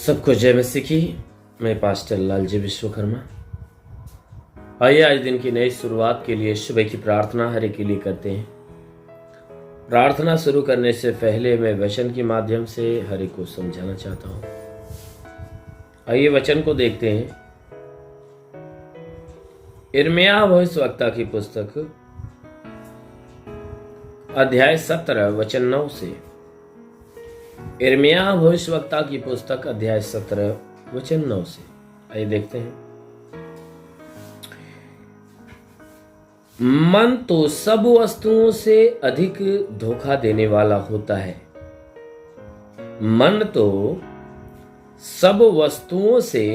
सबको जय मसीह की। मैं पास्टर लालजी विश्वकर्मा। आइए आज दिन की नई शुरुआत के लिए सुबह की प्रार्थना हरि के लिए करते हैं। प्रार्थना शुरू करने से पहले मैं वचन के माध्यम से हरि को समझाना चाहता हूँ। आइए वचन को देखते हैं। यिर्मयाह भविष्यवक्ता की पुस्तक अध्याय 17 वचन 9 से। यिर्मयाह भविष्यवक्ता की पुस्तक अध्याय 17 वचन 9 से। आइए देखते हैं। मन तो सब वस्तुओं से अधिक धोखा देने वाला होता है। मन तो सब वस्तुओं से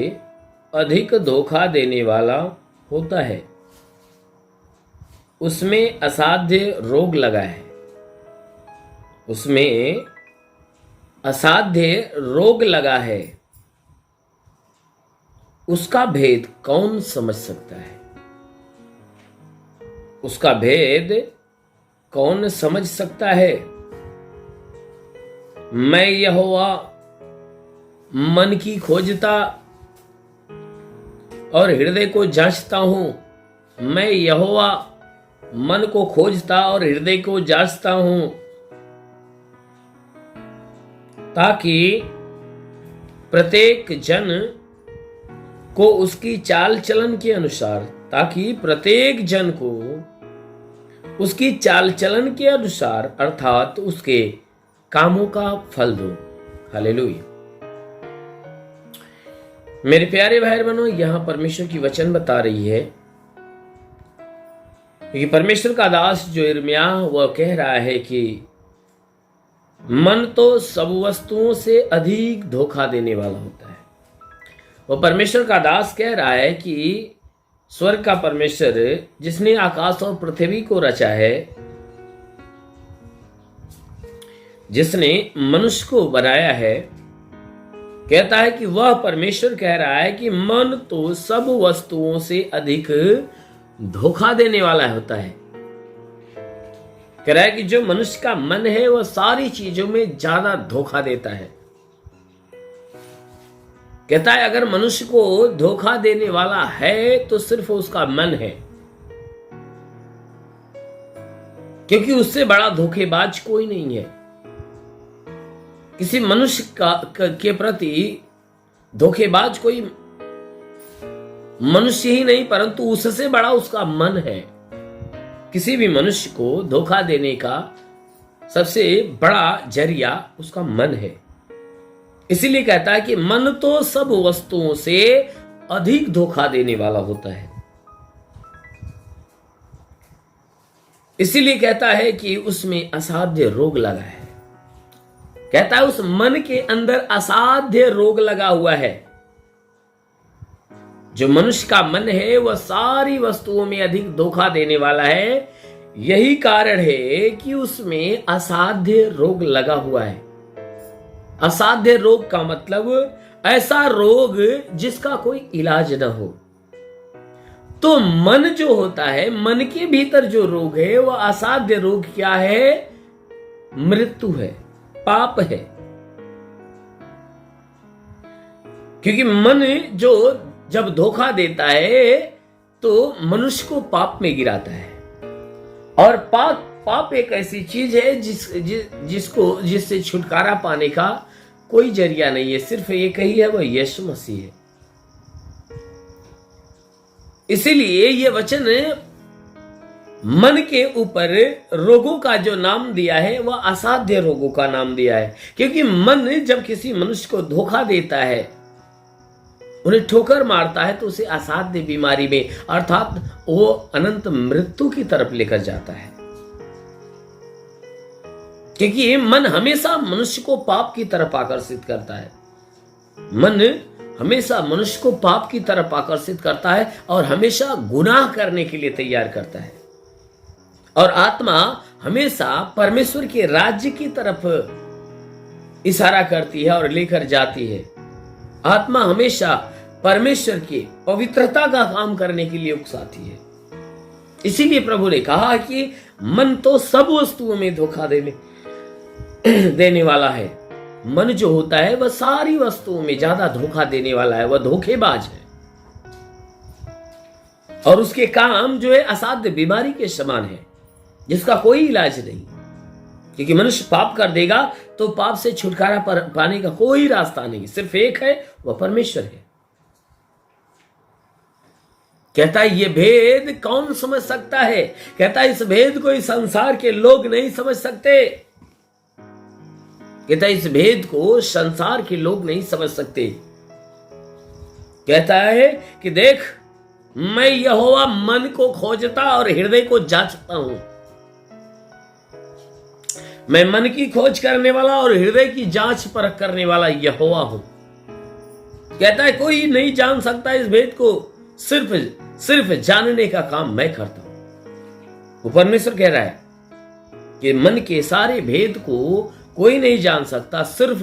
अधिक धोखा देने वाला होता है। उसमें असाध्य रोग लगा है। उसमें असाध्य रोग लगा है। उसका भेद कौन समझ सकता है? उसका भेद कौन समझ सकता है? मैं यहोवा मन की खोजता और हृदय को जांचता हूं। मैं यहोवा मन को खोजता और हृदय को जांचता हूं, ताकि प्रत्येक जन को उसकी चाल चलन के अनुसार उसकी चाल चलन के अनुसार अर्थात उसके कामों का फल दो। हालेलुया। मेरे प्यारे भाई बहनों, यहां परमेश्वर की वचन बता रही है कि परमेश्वर का दास जो यिर्मयाह वह कह रहा है कि मन तो सब वस्तुओं से अधिक धोखा देने वाला होता है। वह परमेश्वर का दास कह रहा है कि स्वर्ग का परमेश्वर जिसने आकाश और पृथ्वी को रचा है, जिसने मनुष्य को बनाया है, कहता है कि वह परमेश्वर कह रहा है कि मन तो सब वस्तुओं से अधिक धोखा देने वाला होता है। कह रहा है कि जो मनुष्य का मन है वह सारी चीजों में ज्यादा धोखा देता है। कहता है अगर मनुष्य को धोखा देने वाला है तो सिर्फ उसका मन है, क्योंकि उससे बड़ा धोखेबाज कोई नहीं है। किसी मनुष्य के प्रति धोखेबाज कोई मनुष्य ही नहीं, परंतु उससे बड़ा उसका मन है। किसी भी मनुष्य को धोखा देने का सबसे बड़ा जरिया उसका मन है। इसीलिए कहता है कि मन तो सब वस्तुओं से अधिक धोखा देने वाला होता है। इसीलिए कहता है कि उसमें असाध्य रोग लगा है। कहता है उस मन के अंदर असाध्य रोग लगा हुआ है। जो मनुष्य का मन है वह सारी वस्तुओं में अधिक धोखा देने वाला है। यही कारण है कि उसमें असाध्य रोग लगा हुआ है। असाध्य रोग का मतलब ऐसा रोग जिसका कोई इलाज न हो। तो मन जो होता है, मन के भीतर जो रोग है वह असाध्य रोग क्या है? मृत्यु है, पाप है। क्योंकि मन जो जब धोखा देता है तो मनुष्य को पाप में गिराता है। और पाप एक ऐसी चीज है जिससे छुटकारा पाने का कोई जरिया नहीं है, सिर्फ एक ही है, वह यीशु मसीह है। इसीलिए ये वचन मन के ऊपर रोगों का जो नाम दिया है वह असाध्य रोगों का नाम दिया है। क्योंकि मन जब किसी मनुष्य को धोखा देता है, उन्हें ठोकर मारता है, तो उसे असाध्य बीमारी में अर्थात वो अनंत मृत्यु की तरफ लेकर जाता है। क्योंकि मन हमेशा मनुष्य को पाप की तरफ आकर्षित करता है। मन हमेशा मनुष्य को पाप की तरफ आकर्षित करता है और हमेशा गुनाह करने के लिए तैयार करता है। और आत्मा हमेशा परमेश्वर के राज्य की तरफ इशारा करती है और लेकर जाती है। आत्मा हमेशा परमेश्वर की पवित्रता का काम करने के लिए उकसाती है। इसीलिए प्रभु ने कहा कि मन तो सब वस्तुओं में धोखा देने वाला है। मन जो होता है वह सारी वस्तुओं में ज्यादा धोखा देने वाला है, वह धोखेबाज है और उसके काम जो है असाध्य बीमारी के समान है जिसका कोई इलाज नहीं। क्योंकि मनुष्य पाप कर देगा तो पाप से छुटकारा पाने का कोई रास्ता नहीं, सिर्फ एक है, वह परमेश्वर है। कहता है ये भेद कौन समझ सकता है? कहता है इस भेद को इस संसार के लोग नहीं समझ सकते। कहता है इस भेद को संसार के लोग नहीं समझ सकते। कहता है कि देख, मैं यहोवा मन को खोजता और हृदय को जांचता हूं। मैं मन की खोज करने वाला और हृदय की जांच परख करने वाला यहोवा हूं। कहता है कोई नहीं जान सकता इस भेद को, सिर्फ जानने का काम मैं करता हूं। वो परमेश्वर कह रहा है कि मन के सारे भेद को कोई नहीं जान सकता, सिर्फ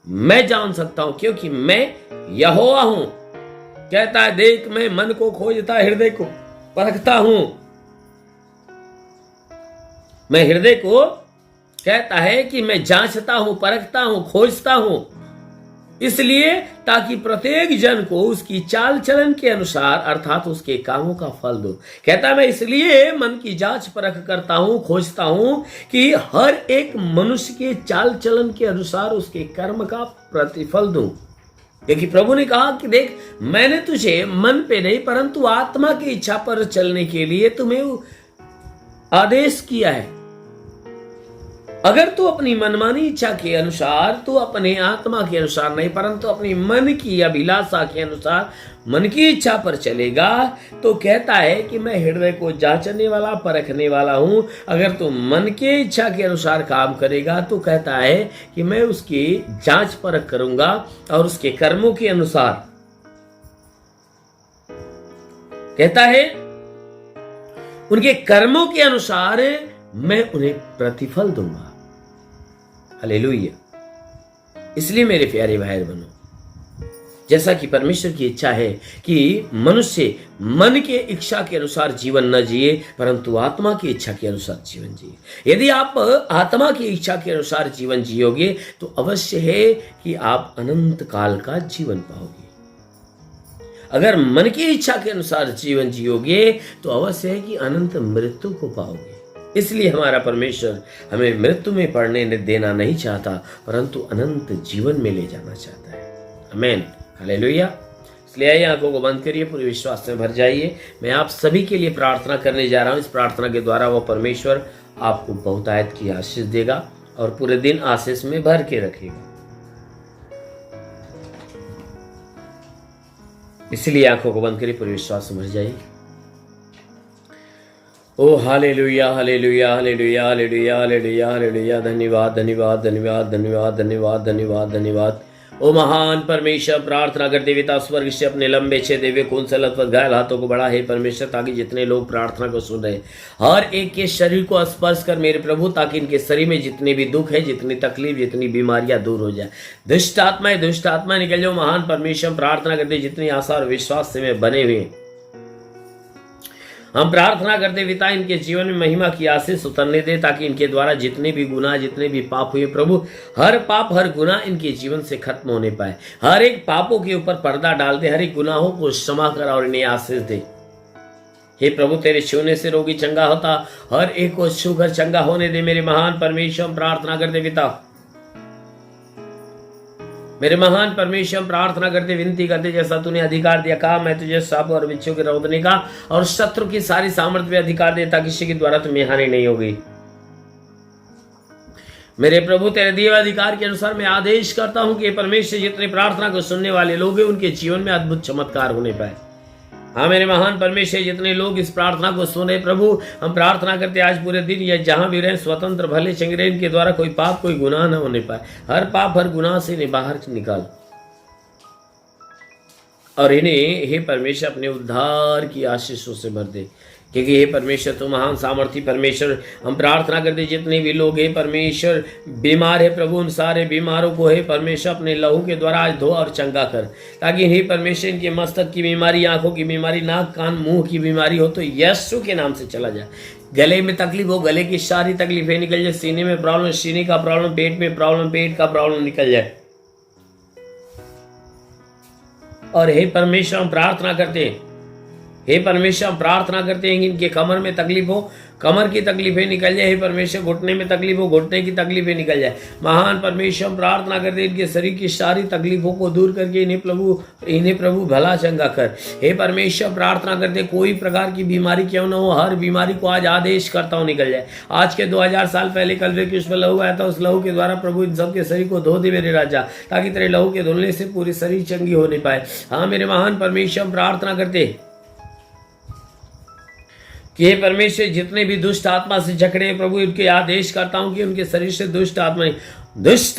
मैं जान सकता हूं, क्योंकि मैं यहोवा हूं। कहता है देख, मैं मन को खोजता, हृदय को परखता हूं। मैं हृदय को कहता है कि मैं जांचता हूं, परखता हूं, खोजता हूं, इसलिए ताकि प्रत्येक जन को उसकी चाल चलन के अनुसार अर्थात उसके कामों का फल दो। कहता है मैं इसलिए मन की जांच परख करता हूं, खोजता हूं कि हर एक मनुष्य के चाल चलन के अनुसार उसके कर्म का प्रतिफल दूं। क्योंकि प्रभु ने कहा कि देख, मैंने तुझे मन पे नहीं परंतु आत्मा की इच्छा पर चलने के लिए तुम्हें आदेश किया है। अगर तू अपनी मनमानी इच्छा के अनुसार, तू अपने आत्मा के अनुसार नहीं परंतु अपनी मन की अभिलाषा के अनुसार मन की इच्छा पर चलेगा, तो कहता है कि मैं हृदय को जांचने वाला, परखने वाला हूं। अगर तू मन की इच्छा के अनुसार काम करेगा तो कहता है कि मैं उसकी जांच परख करूंगा और उसके कर्मों के अनुसार, कहता है उनके कर्मों के अनुसार मैं उन्हें प्रतिफल दूंगा। हालेलुया। इसलिए मेरे प्यारे भाई बहनों, जैसा कि परमेश्वर की इच्छा है कि मनुष्य मन के इच्छा के अनुसार जीवन न जिए परंतु आत्मा की इच्छा के अनुसार जीवन जिए। यदि आप आत्मा की इच्छा के अनुसार जीवन जियोगे तो अवश्य है कि आप अनंत काल का जीवन पाओगे। अगर मन की इच्छा के अनुसार जीवन जियोगे तो अवश्य है कि अनंत मृत्यु को पाओगे। इसलिए हमारा परमेश्वर हमें मृत्यु में पड़ने देना नहीं चाहता परंतु अनंत जीवन में ले जाना चाहता है। आमीन, हालेलुया। इसलिए आइए आंखों को बंद करिए, पूरे विश्वास में भर जाइए। मैं आप सभी के लिए प्रार्थना करने जा रहा हूं। इस प्रार्थना के द्वारा वो परमेश्वर आपको बहुतायत की आशीष देगा और पूरे दिन आशीष में भर के रखेगा। इसलिए आंखों को बंद करिए, पूरे विश्वास में भर जाइए। Oh hallelujah, hallelujah, hallelujah, hallelujah, hallelujah, hallelujah. धन्यवाद, धन्यवाद, धन्यवाद, धन्यवाद, धन्यवाद, धन्यवाद, धन्यवाद। ओ महान परमेश्वर, प्रार्थना कर देवता स्वर्ग से अपने लंबे छे देवे खून से लथपथ घायल हाथों को बढ़ा है परमेश्वर, ताकि जितने लोग प्रार्थना को सुन रहे हर एक के शरीर को स्पर्श कर मेरे प्रभु, ताकि इनके शरीर में जितने भी दुख है, जितनी तकलीफ, जितनी बीमारियां दूर हो जाए। दुष्ट आत्मा निकल जाओ। महान परमेश्वर, प्रार्थना करते जितनी आशा और विश्वास से में बने हुए हम प्रार्थना करते पिता, इनके जीवन में महिमा की आशीष उतरने दे, ताकि इनके द्वारा जितने भी गुनाह, जितने भी पाप हुए प्रभु, हर पाप, हर गुनाह इनके जीवन से खत्म होने पाए। हर एक पापों के ऊपर पर्दा डाल दे, हर एक गुनाहों को क्षमा कर और इन्हें आशीष दे। हे प्रभु, तेरे छूने से रोगी चंगा होता, हर एक को छूकर चंगा होने दे। मेरे महान परमेश्वर, प्रार्थना करते पिता, मेरे महान परमेश्वर, प्रार्थना करते विनती करते, जैसा तूने अधिकार दिया, कहा मैं तुझे सांप और बिच्छू के रौंदने का और शत्रु की सारी सामर्थ्य पे अधिकार देता, किसी के द्वारा तुम्हें हानि नहीं होगी। मेरे प्रभु, तेरे दिए अधिकार के अनुसार मैं आदेश करता हूं कि परमेश्वर जितने प्रार्थना को सुनने वाले लोग हैं उनके जीवन में अद्भुत चमत्कार होने पाए। हाँ मेरे महान परमेश्वर, जितने लोग इस प्रार्थना को सुने प्रभु, हम प्रार्थना करते आज पूरे दिन या जहां भी रहे स्वतंत्र भले चंगे रहे, इनके द्वारा कोई पाप, कोई गुनाह न होने पाए। हर पाप, हर गुनाह से इन्हें बाहर निकाल और इन्हें हे परमेश्वर अपने उद्धार की आशीषों से भर दे। क्योंकि हे परमेश्वर, तू महान सामर्थी परमेश्वर, हम प्रार्थना करते जितने भी लोग हे परमेश्वर बीमार है प्रभु, उन सारे बीमारों को हे परमेश्वर अपने लहू के द्वारा आज धो और चंगा कर, ताकि हे परमेश्वर इनके मस्तक की बीमारी, आंखों की बीमारी, नाक कान मुंह की बीमारी हो तो यीशु के नाम से चला जाए। गले में तकलीफ हो, गले की सारी तकलीफें निकल जाए। सीने में प्रॉब्लम, सीने का प्रॉब्लम, पेट में प्रॉब्लम, पेट का प्रॉब्लम निकल जाए। और हे परमेश्वर हम प्रार्थना करते हैं, हे परमेश्वर हम प्रार्थना करते हैं कि इनके कमर में तकलीफ हो, कमर की तकलीफें निकल जाए। हे परमेश्वर घुटने में तकलीफ हो, घुटने की तकलीफें निकल जाए। महान परमेश्वर हम प्रार्थना करते हैं इनके शरीर की सारी तकलीफों को दूर करके इन्हें प्रभु भला चंगा कर। हे परमेश्वर प्रार्थना करते कोई प्रकार की बीमारी क्यों न हो, हर बीमारी को आज आदेश करता हूं निकल जाए। आज के 2000 साल पहले कलवरी के उसमें लहू आया था, उस लहू के द्वारा प्रभु इन सबके शरीर को धो दे मेरे राजा, ताकि तेरे लहू के धुलने से पूरी शरीर चंगी हो नहीं पाए। हाँ मेरे महान परमेश्वर हम प्रार्थना करते कि हे परमेश्वर जितने भी दुष्ट आत्मा से जकड़े प्रभु उनके आदेश करता हूं कि उनके शरीर से दुष्ट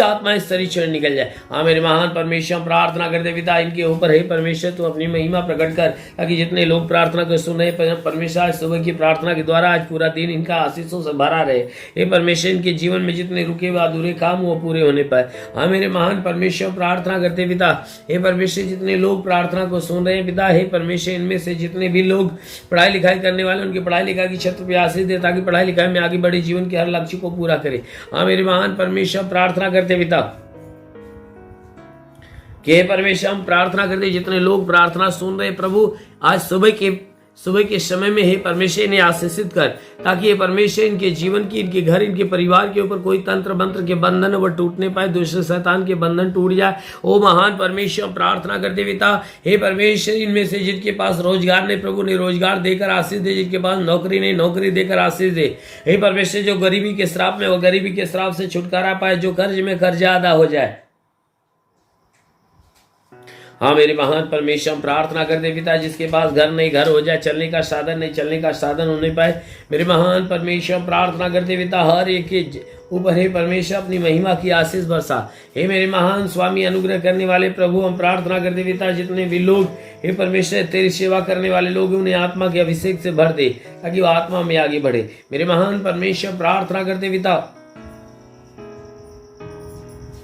आत्माएं शरीर से निकल जाए। हाँ मेरे महान परमेश्वर हम प्रार्थना करते पिता इनके ऊपर, हे परमेश्वर तू अपनी महिमा प्रकट कर, ताकि जितने लोग प्रार्थना को सुन रहे परमेश्वर आज सुबह की प्रार्थना के द्वारा आज पूरा दिन इनका आशीषों से भरा रहे। हे परमेश्वर इनके जीवन में जितने रुके हुए अधूरे काम वो पूरे होने पाए। हाँ मेरे महान परमेश्वर प्रार्थना करते पिता, हे परमेश्वर जितने लोग प्रार्थना को सुन रहे हैं पिता, हे परमेश्वर इनमें से जितने भी लोग पढ़ाई लिखाई करने वाले उनकी पढ़ाई लिखाई की क्षेत्र पर आशीष दे, ताकि पढ़ाई लिखाई में आगे बढ़े, जीवन के हर लक्ष्य को पूरा करे। हाँ मेरे महान परमेश्वर प्रार्थना करते पिता कि परमेश्वर हम प्रार्थना करते जितने लोग प्रार्थना सुन रहे प्रभु आज सुबह के समय में हे परमेश्वर इन्हें आशीषित कर, ताकि ये परमेश्वर इनके जीवन की, इनके घर, इनके परिवार के ऊपर कोई तंत्र मंत्र के बंधन वो टूटने पाए, दूसरे शैतान के बंधन टूट जाए। ओ महान परमेश्वर हम प्रार्थना करते पिता, हे परमेश्वर इनमें से जिनके पास रोजगार नहीं प्रभु ने रोजगार देकर आशीष दे, जिनके पास नौकरी नहीं नौकरी देकर आशीष दे। हे परमेश्वर जो गरीबी के श्राप में वो गरीबी के श्राप से छुटकारा पाए, जो कर्ज में कर्जा अदा हो जाए। हाँ मेरे महान परमेश्वर हम प्रार्थना करते पिता जिसके पास घर नहीं घर हो जाए, चलने का साधन नहीं चलने का साधन होने पाए। मेरे महान परमेश्वर हम प्रार्थना करते पिता हर एक के ऊपर हे परमेश्वर अपनी महिमा की आशीष बरसा। हे मेरे महान स्वामी अनुग्रह करने वाले प्रभु हम प्रार्थना करते पिता जितने भी लोग हे परमेश्वर तेरी सेवा करने वाले लोग उन्हें आत्मा के अभिषेक से भर दे, ताकि वो आत्मा में आगे बढ़े। मेरे महान परमेश्वर प्रार्थना करते पिता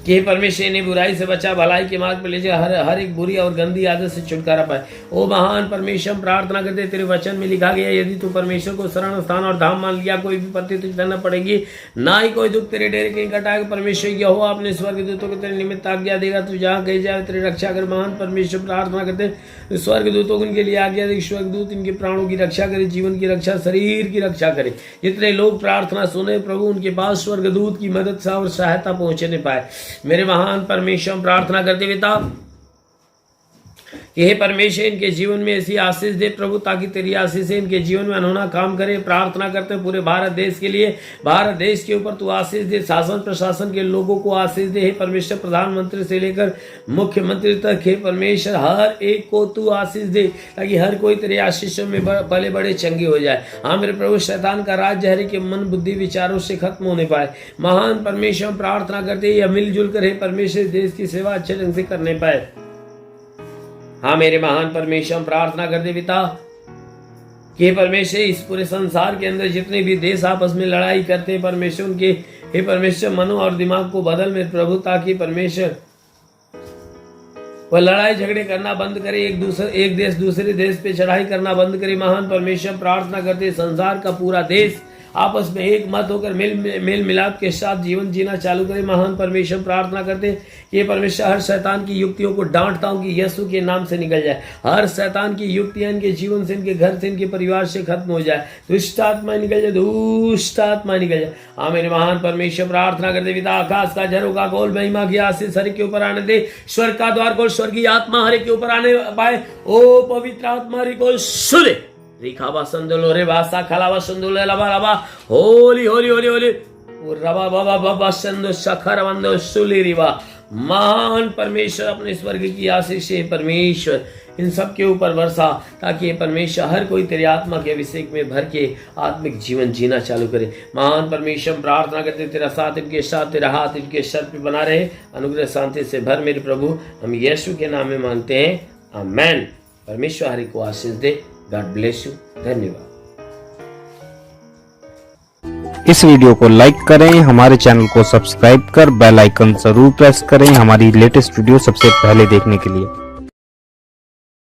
कि परमेश्वर इन्हें बुराई से बचा, भलाई के मार्ग पर ले जाए, हर एक बुरी और गंदी आदत से छुटकारा पाए। ओ महान परमेश्वर हम प्रार्थना करते तेरे वचन में लिखा गया यदि तू परमेश्वर को शरण स्थान और धाम मान लिया कोई विपत्ति तुझे न पड़ेगी, ना ही कोई दुख तेरे डेरे कहीं कटाएगा। परमेश्वर यहोवा अपने स्वर्ग दूतों को तेरे निमित्त आज्ञा देगा, तू जहाँ कहीं जाए तेरी रक्षा कर। महान परमेश्वर प्रार्थना करते स्वर्ग दूतों को इनके लिए आज्ञा दे, स्वर्ग दूत इनके प्राणों की रक्षा करे, जीवन की रक्षा, शरीर की रक्षा करे। जितने लोग प्रार्थना सुने प्रभु उनके पास स्वर्ग दूत की मदद से और सहायता पहुंचने पाए। मेरे महान परमेश्वर प्रार्थना करते पिता कि हे परमेश्वर इनके जीवन में ऐसी आशीष दे प्रभु, ताकि तेरी आशीष से इनके जीवन में अनोखा काम करे। प्रार्थना करते हैं पूरे भारत देश के लिए, भारत देश के ऊपर तू आशीष दे, शासन प्रशासन के लोगों को आशीष दे। हे परमेश्वर प्रधानमंत्री से लेकर मुख्यमंत्री तक हे परमेश्वर हर एक को तू आशीष दे, ताकि हर कोई तेरे आशीषों में पले बड़े चंगे हो जाए। हाँ मेरे प्रभु शैतान का राज्य हर के मन बुद्धि विचारों से खत्म होने पाए। महान परमेश्वर प्रार्थना करते यह मिलजुल कर हे परमेश्वर देश की सेवा अच्छे ढंग से करने पाए। हाँ मेरे महान परमेश्वर प्रार्थना करते पिता कि परमेश्वर इस पूरे संसार के अंदर जितने भी देश आपस में लड़ाई करते हैं परमेश्वर उनके हे परमेश्वर मनो और दिमाग को बदल मेरे प्रभु, ताकि परमेश्वर वह लड़ाई झगड़े करना बंद करे, एक देश दूसरे देश पे चढ़ाई करना बंद करे। महान परमेश्वर प्रार्थना करते संसार का पूरा देश आपस में एक मत होकर मेल मिलाप के साथ जीवन जीना चालू करे। महान परमेश्वर प्रार्थना करते कि परमेश्वर हर शैतान की युक्तियों को डांटता हूं कि यीशु के नाम से निकल जाए। हर शैतान की युक्तियां इनके जीवन से, इनके घर से, इनके परिवार से खत्म हो जाए। दुष्ट आत्मा निकल जाए, दुष्ट आत्मा निकल जाए। हाँ मेरे महान परमेश्वर प्रार्थना करते पिता आकाश का झरोखा खोल, महिमा की आशीष हर के ऊपर आने दे। स्वर्ग का द्वार खोल, स्वर्गीय आत्मा हर के ऊपर आने पाए। ओ पवित्र आत्मा हर को सुने रिखाबा संदोलो रे भाषा खलाबा संदोलो लबा लबा होली होली होली होली रबा बाबा बाबा संदो सखर वंदो सुली रिवा। महान परमेश्वर अपने स्वर्ग की आशीष से परमेश्वर इन सब के ऊपर वर्षा, ताकि परमेश्वर हर कोई तेरे आत्मा के अभिषेक में भर के आत्मिक जीवन जीना चालू करे। महान परमेश्वर प्रार्थना करते तेरा साथ इनके साथ, तेरा हाथ इनके सर पे बना रहे, अनुग्रह शांति से भर मेरे प्रभु। हम यीशु के नाम में मांगते हैं, आमेन। परमेश्वर हरि को आशीष दे। God bless you. धन्यवाद। इस वीडियो को लाइक करें, हमारे चैनल को सब्सक्राइब कर बेल आइकन जरूर प्रेस करें हमारी लेटेस्ट वीडियो सबसे पहले देखने के लिए।